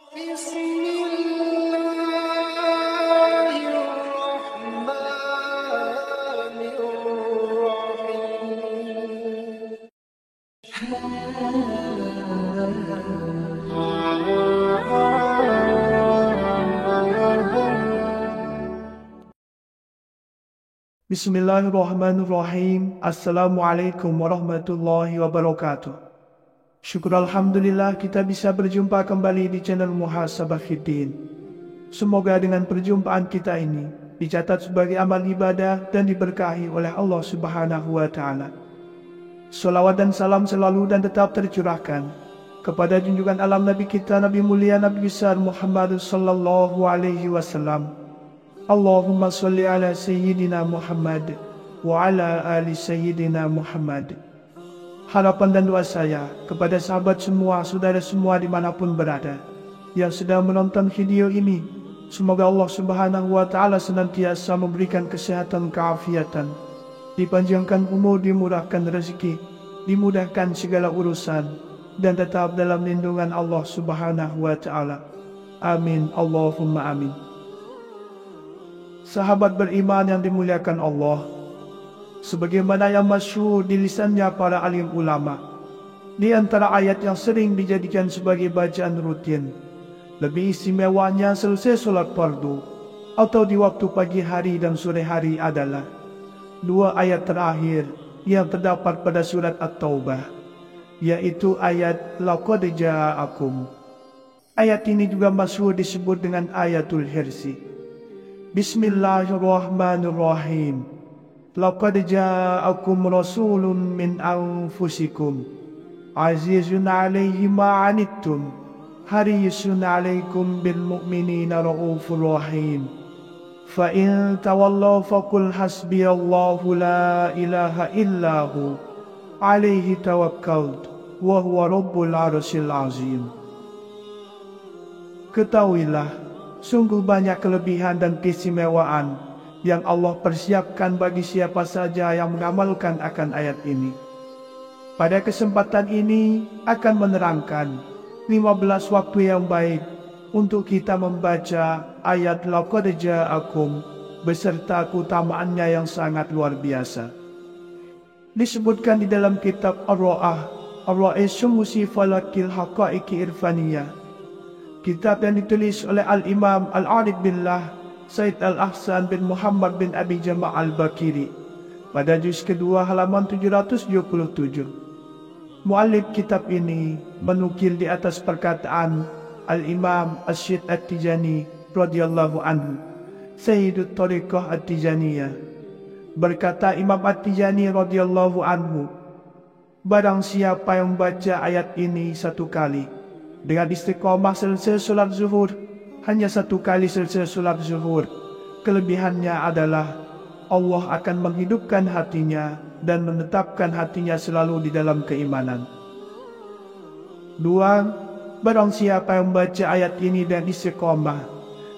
Bismillahirrahmanirrahim. Bismillahirrahmanirrahim. Assalamualaikum warahmatullahi wabarakatuh. Syukur Alhamdulillah kita bisa berjumpa kembali di channel Muhasabah Fiddin. Semoga dengan perjumpaan kita ini dicatat sebagai amal ibadah dan diberkahi oleh Allah Subhanahu wa Ta'ala. Salawat dan salam selalu dan tetap tercurahkan kepada junjungan alam Nabi kita, Nabi mulia, Nabi besar Muhammad sallallahu alaihi wasallam. Allahumma salli ala Sayyidina Muhammad wa ala ali Sayyidina Muhammad. Harapan dan doa saya kepada sahabat semua, saudara semua dimanapun berada yang sedang menonton video ini, semoga Allah Subhanahu wa Ta'ala senantiasa memberikan kesehatan, keafiatan, dipanjangkan umur, dimurahkan rezeki, dimudahkan segala urusan, dan tetap dalam lindungan Allah Subhanahu wa Ta'ala. Amin, Allahumma amin. Sahabat beriman yang dimuliakan Allah, sebagaimana yang masyhur di lisannya para alim ulama, di antara ayat yang sering dijadikan sebagai bacaan rutin, lebih istimewanya selesai solat fardu atau di waktu pagi hari dan sore hari adalah dua ayat terakhir yang terdapat pada surat At-Taubah, yaitu ayat Laqad Ja'akum. Ayat ini juga masyhur disebut dengan ayatul hirsi. Bismillahirrahmanirrahim. Laqad ja'akum rasulun min anfusikum azizun 'alaihi ma 'anittum harisun 'alaikum bil mu'minina raufur rahim. Fa in tawallaw faqul hasbiyallahu la ilaha illahu 'alaihi tawakkaltu wa huwa rabbul 'arsyil 'azim. Ketahuilah, sungguh banyak kelebihan dan keistimewaan yang Allah persiapkan bagi siapa saja yang mengamalkan akan ayat ini. Pada kesempatan ini akan menerangkan 15 waktu yang baik untuk kita membaca ayat Laqad Ja'akum beserta keutamaannya yang sangat luar biasa. Disebutkan di dalam kitab Ar-Ra'isum Falakil Haqa'iqi Irfaniyah, kitab yang ditulis oleh Al-Imam Al-Arif Billah Said Al-Ahsan bin Muhammad bin Abi Jama' Al-Bakiri pada juz kedua halaman 777. Muallif kitab ini menukil di atas perkataan Al-Imam Asyid At-Tijani radhiyallahu anhu, Sayyidut Tariqah At-Tijaniyah. Berkata Imam At-Tijani radhiyallahu anhu, barang siapa yang membaca ayat ini satu kali dengan istiqomah selesai solat zuhur, hanya satu kali selesai solat zuhur, kelebihannya adalah Allah akan menghidupkan hatinya dan menetapkan hatinya selalu di dalam keimanan. 2. Barang siapa yang membaca ayat ini dan istiqomah,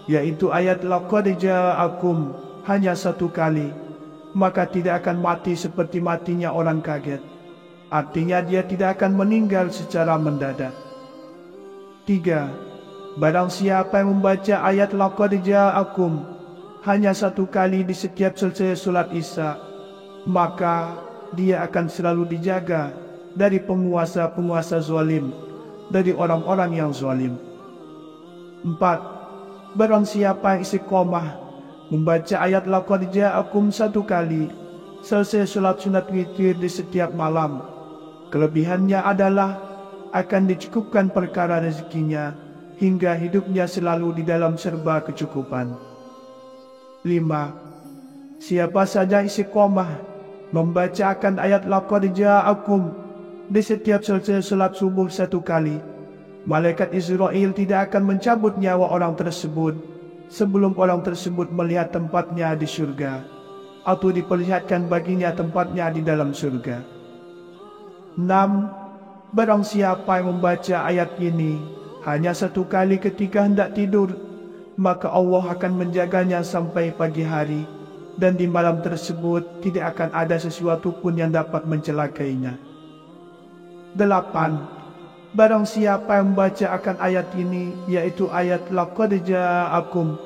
yaitu ayat Laqad Ja'akum, hanya satu kali, maka tidak akan mati seperti matinya orang kaget. Artinya dia tidak akan meninggal secara mendadak. 3. Barang siapa yang membaca ayat Laqad Ja'akum hanya satu kali di setiap selesai solat Isya, maka dia akan selalu dijaga dari penguasa-penguasa zalim, dari orang-orang yang zalim. 4. Barang siapa yang istiqomah membaca ayat Laqad Ja'akum satu kali selesai solat sunat witir di setiap malam, kelebihannya adalah akan dicukupkan perkara rezekinya hingga hidupnya selalu di dalam serba kecukupan. 5. Siapa saja istiqomah membacakan ayat Laqad Ja'akum di setiap selesai salat subuh satu kali, malaikat Israel tidak akan mencabut nyawa orang tersebut sebelum orang tersebut melihat tempatnya di surga atau diperlihatkan baginya tempatnya di dalam surga. 6. Barang siapa yang membaca ayat ini hanya satu kali ketika hendak tidur, maka Allah akan menjaganya sampai pagi hari, dan di malam tersebut tidak akan ada sesuatu pun yang dapat mencelakainya. 8. barang siapa yang membaca akan ayat ini, yaitu ayat laqad ja'akum,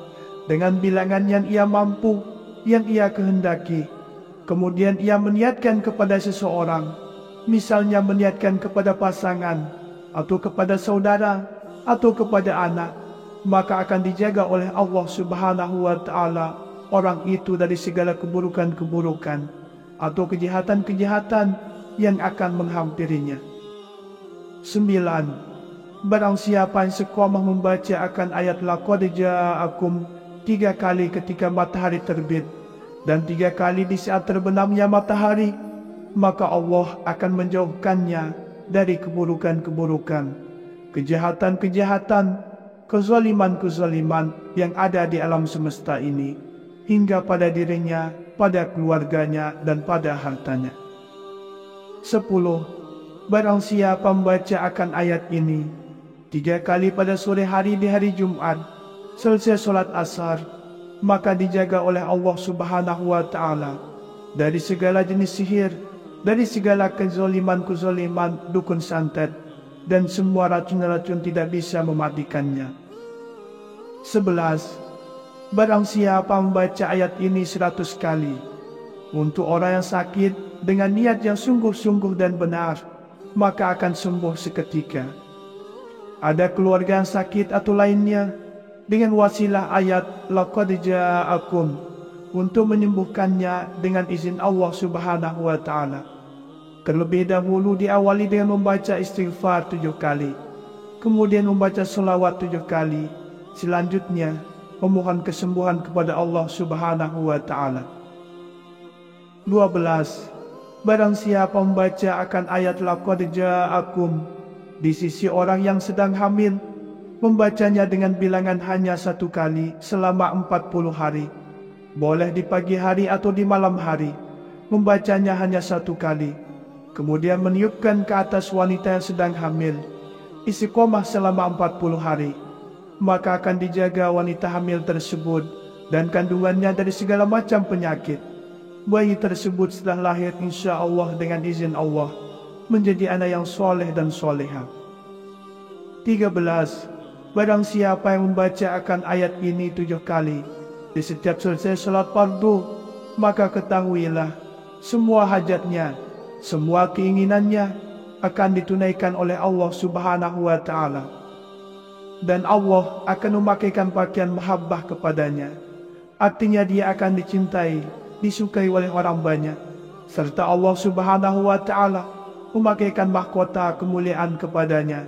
dengan bilangan yang ia mampu, yang ia kehendaki, kemudian ia meniatkan kepada seseorang, misalnya meniatkan kepada pasangan, atau kepada saudara, atau kepada anak, maka akan dijaga oleh Allah Subhanahu wa Ta'ala orang itu dari segala keburukan-keburukan atau kejahatan-kejahatan yang akan menghampirinya. 9. Barang siapa yang seqomah membaca akan ayat laqad ja'akum 3 kali ketika matahari terbit dan 3 kali di saat terbenamnya matahari, maka Allah akan menjauhkannya dari keburukan-keburukan, kejahatan-kejahatan, kezaliman-kezaliman yang ada di alam semesta ini, hingga pada dirinya, pada keluarganya, dan pada hartanya. 10. Barang siapa membaca akan ayat ini 3 kali pada sore hari di hari Jumat, selesai solat asar, maka dijaga oleh Allah Subhanahu wa Ta'ala dari segala jenis sihir, dari segala kezaliman-kezaliman dukun santet, dan semua racun-racun tidak bisa mematikannya. 11. Barang siapa membaca ayat ini 100 kali untuk orang yang sakit dengan niat yang sungguh-sungguh dan benar, maka akan sembuh seketika. Ada keluarga yang sakit atau lainnya, dengan wasilah ayat laqad ja'akum untuk menyembuhkannya dengan izin Allah Subhanahu wa Ta'ala. Terlebih dahulu diawali dengan membaca istighfar 7 kali, kemudian membaca selawat 7 kali, selanjutnya memohon kesembuhan kepada Allah Subhanahu wa Ta'ala. 12. Barang siapa membaca akan ayat laqad ja'akum di sisi orang yang sedang hamil, membacanya dengan bilangan hanya 1 kali selama 40 hari, boleh di pagi hari atau di malam hari, membacanya hanya 1 kali, kemudian meniupkan ke atas wanita yang sedang hamil, istiqomah selama 40 hari, maka akan dijaga wanita hamil tersebut dan kandungannya dari segala macam penyakit. Bayi tersebut setelah lahir insya Allah dengan izin Allah menjadi anak yang soleh dan soleha. 13. Barang siapa yang membaca akan ayat ini 7 kali di setiap selesai salat fardu, maka ketahuilah semua hajatnya, semua keinginannya akan ditunaikan oleh Allah Subhanahu wa Ta'ala. Dan Allah akan memakaikan pakaian mahabbah kepadanya. Artinya dia akan dicintai, disukai oleh orang banyak. Serta Allah Subhanahu wa Ta'ala memakaikan mahkota kemuliaan kepadanya.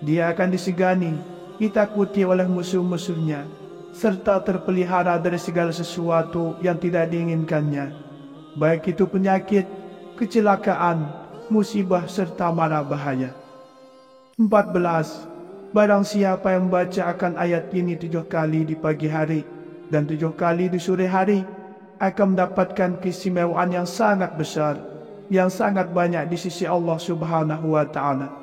Dia akan disegani, ditakuti oleh musuh-musuhnya, serta terpelihara dari segala sesuatu yang tidak diinginkannya, baik itu penyakit, kecelakaan, musibah, serta mara bahaya. 14. Barang siapa yang membaca akan ayat ini 7 kali di pagi hari dan 7 kali di sore hari, akan mendapatkan keistimewaan yang sangat besar, yang sangat banyak di sisi Allah Subhanahu wa Ta'ala.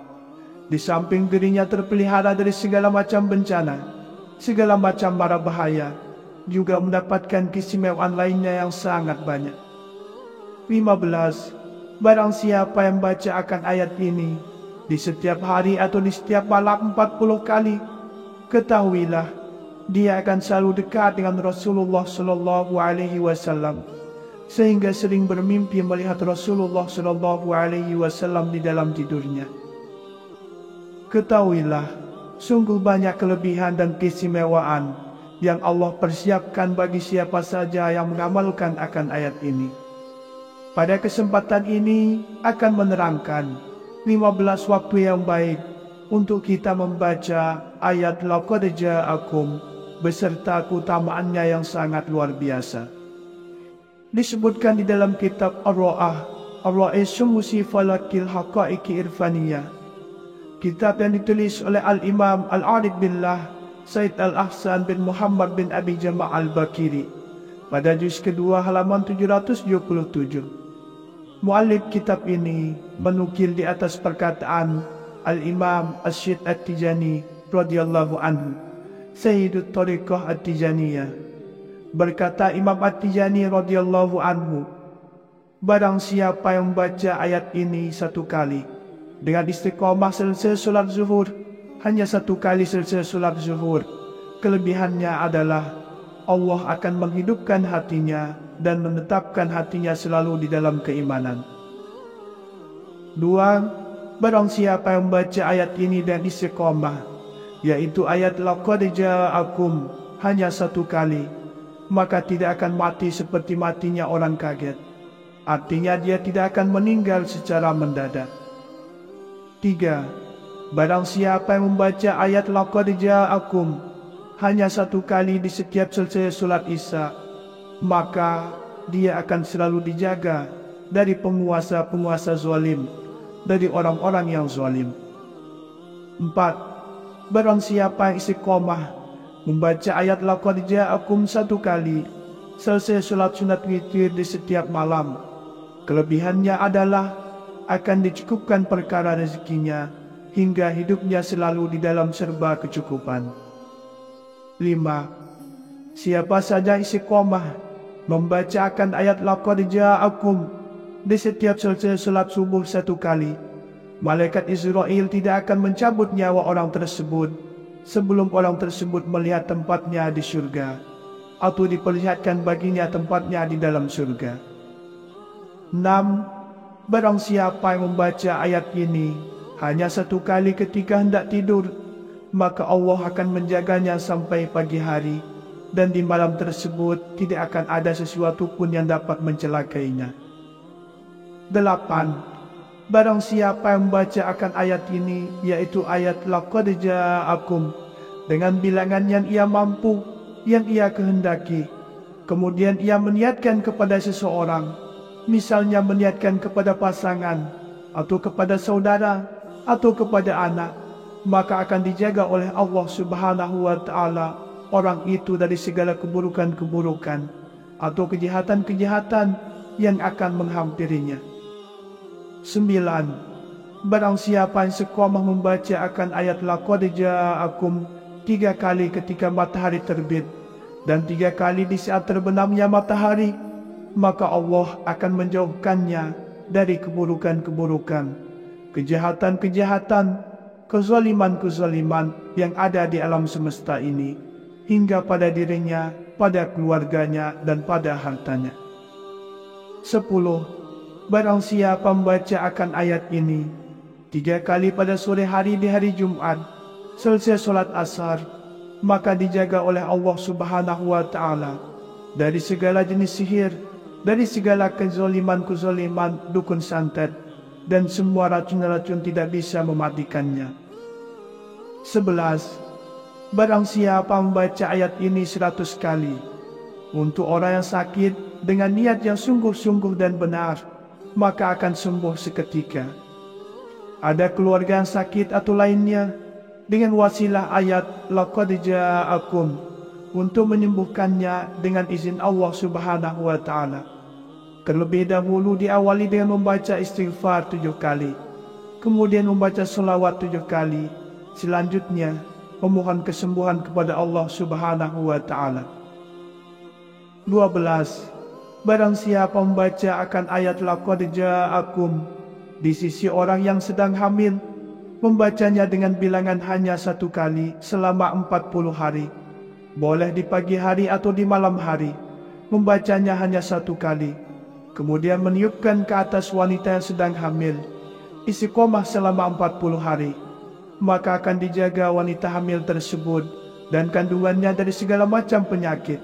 Di samping dirinya terpelihara dari segala macam bencana, segala macam mara bahaya, juga mendapatkan keistimewaan lainnya yang sangat banyak. 15. Barang siapa yang membaca akan ayat ini di setiap hari atau di setiap malam 40 kali, ketahuilah dia akan selalu dekat dengan Rasulullah Sallallahu Alaihi Wasallam, sehingga sering bermimpi melihat Rasulullah Sallallahu Alaihi Wasallam di dalam tidurnya. Ketahuilah, sungguh banyak kelebihan dan keistimewaan yang Allah persiapkan bagi siapa saja yang mengamalkan akan ayat ini. Pada kesempatan ini akan menerangkan 15 waktu yang baik untuk kita membaca ayat laqad ja'akum beserta keutamaannya yang sangat luar biasa. Disebutkan di dalam kitab Ar-Ra'is Falakil Haqa'iqi Irfaniyah, kitab yang ditulis oleh Al-Imam Al-Arif Billah Said Al-Ahsan bin Muhammad bin Abi Jama' Al-Bakiri pada juz kedua halaman 777. Muallif kitab ini menukil di atas perkataan Al-Imam Asyid At-Tijani radhiyallahu anhu, Sayyidut Tariqah At-Tijaniyah. Berkata Imam At-Tijani radhiyallahu anhu, barang siapa yang membaca ayat ini 1 kali dengan istiqomah selesai solat zuhur, hanya 1 kali selesai solat zuhur. Kelebihannya adalah Allah akan menghidupkan hatinya dan menetapkan hatinya selalu di dalam keimanan. 2. Barang siapa yang membaca ayat ini dan istiqomah, yaitu ayat laqad ja'akum, hanya 1 kali, maka tidak akan mati seperti matinya orang kaget. Artinya dia tidak akan meninggal secara mendadak. 3. Barang siapa yang membaca ayat laqad ja'akum hanya 1 kali di setiap selesai solat Isya, maka dia akan selalu dijaga dari penguasa-penguasa zalim, dari orang-orang yang zalim. 4. Barang siapa yang istiqomah membaca ayat laqad ja'akum 1 kali selesai solat sunat witir di setiap malam, kelebihannya adalah akan dicukupkan perkara rezekinya hingga hidupnya selalu di dalam serba kecukupan. 5. Siapa saja istiqomah membacakan ayat laqad ja'akum di setiap selesai salat subuh 1 kali, malaikat Israel tidak akan mencabut nyawa orang tersebut sebelum orang tersebut melihat tempatnya di surga, atau diperlihatkan baginya tempatnya di dalam surga. 6. Barang siapa yang membaca ayat ini hanya 1 kali ketika hendak tidur, maka Allah akan menjaganya sampai pagi hari, dan di malam tersebut tidak akan ada sesuatu pun yang dapat mencelakainya. 8. Barang siapa yang membaca akan ayat ini, yaitu ayat laqad ja'akum, dengan bilangan yang ia mampu, yang ia kehendaki, kemudian ia meniatkan kepada seseorang, misalnya meniatkan kepada pasangan, atau kepada saudara, atau kepada anak, maka akan dijaga oleh Allah Subhanahu wa Ta'ala orang itu dari segala keburukan-keburukan atau kejahatan-kejahatan yang akan menghampirinya. 9. Barang siapa yang istiqomah membaca akan ayat laqad ja'akum 3 kali ketika matahari terbit dan 3 kali di saat terbenamnya matahari, maka Allah akan menjauhkannya dari keburukan-keburukan, kejahatan-kejahatan, kezaliman-kezaliman yang ada di alam semesta ini, hingga pada dirinya, pada keluarganya, dan pada hartanya. 10. Barang siapa membaca akan ayat ini 3 kali pada sore hari di hari Jumat, selesai solat asar, maka dijaga oleh Allah Subhanahu wa Ta'ala dari segala jenis sihir, dari segala kezaliman-kezaliman dukun santet, dan semua racun-racun tidak bisa mematikannya. 11. Barang siapa membaca ayat ini 100 kali untuk orang yang sakit dengan niat yang sungguh-sungguh dan benar, maka akan sembuh seketika. Ada keluarga yang sakit atau lainnya, dengan wasilah ayat laqad ja'akum untuk menyembuhkannya dengan izin Allah Subhanahu wa Ta'ala. Terlebih dahulu diawali dengan membaca istighfar 7 kali, kemudian membaca selawat 7 kali, selanjutnya memohon kesembuhan kepada Allah Subhanahu wa Ta'ala. 12. Barang siapa membaca akan ayat laqad ja'akum di sisi orang yang sedang hamil, membacanya dengan bilangan hanya 1 kali selama 40 hari, boleh di pagi hari atau di malam hari, membacanya hanya 1 kali, kemudian meniupkan ke atas wanita yang sedang hamil, istiqomah selama 40 hari, maka akan dijaga wanita hamil tersebut dan kandungannya dari segala macam penyakit.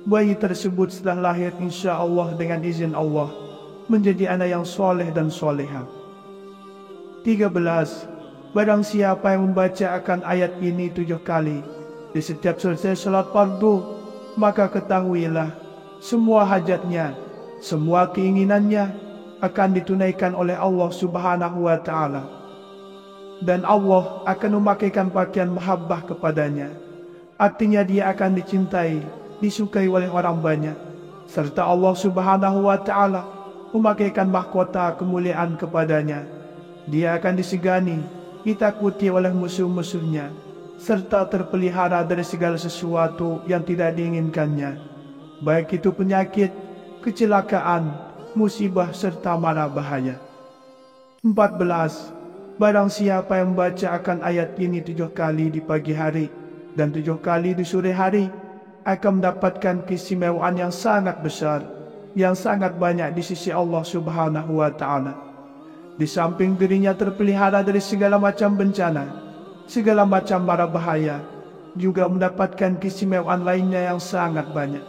Bayi tersebut setelah lahir insya Allah dengan izin Allah menjadi anak yang soleh dan soleha. 13. Barang siapa yang membaca akan ayat ini 7 kali di setiap selesai salat fardu, maka ketahuilah semua hajatnya, semua keinginannya akan ditunaikan oleh Allah Subhanahu wa Ta'ala, dan Allah akan memakaikan pakaian mahabbah kepadanya. Artinya dia akan dicintai, disukai oleh orang banyak, serta Allah Subhanahu wa Ta'ala memakaikan mahkota kemuliaan kepadanya. Dia akan disegani, ditakuti oleh musuh-musuhnya, serta terpelihara dari segala sesuatu yang tidak diinginkannya, baik itu penyakit, kecelakaan, musibah, serta mara bahaya. 14. Barang siapa yang membaca akan ayat ini 7 kali di pagi hari dan 7 kali di sore hari, akan mendapatkan keistimewaan yang sangat besar, yang sangat banyak di sisi Allah Subhanahu wa Ta'ala. Di samping dirinya terpelihara dari segala macam bencana, segala macam mara bahaya, juga mendapatkan keistimewaan lainnya yang sangat banyak.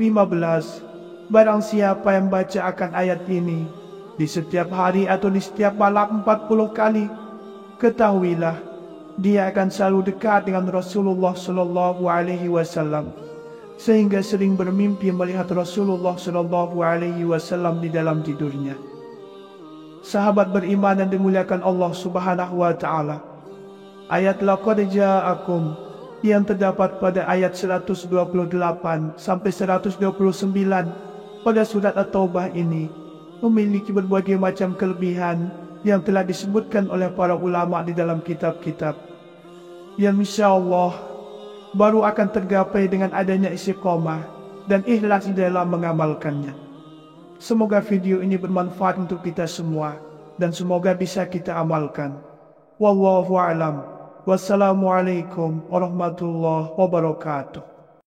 15. Barang siapa yang baca akan ayat ini di setiap hari atau di setiap malam 40 kali, ketahuilah dia akan selalu dekat dengan Rasulullah Shallallahu Alaihi Wasallam, sehingga sering bermimpi melihat Rasulullah Shallallahu Alaihi Wasallam di dalam tidurnya. Sahabat beriman yang dimuliakan Allah Subhanahu Wa Taala, ayat laqad ja'akum yang terdapat pada ayat 128 sampai 129 pada surat At-Taubah ini memiliki berbagai macam kelebihan yang telah disebutkan oleh para ulama di dalam kitab-kitab, yang insya-Allah baru akan tergapai dengan adanya istiqomah dan ikhlas di dalam mengamalkannya. Semoga video ini bermanfaat untuk kita semua dan semoga bisa kita amalkan. Wallahu a'lam. Wassalamualaikum warahmatullahi wabarakatuh.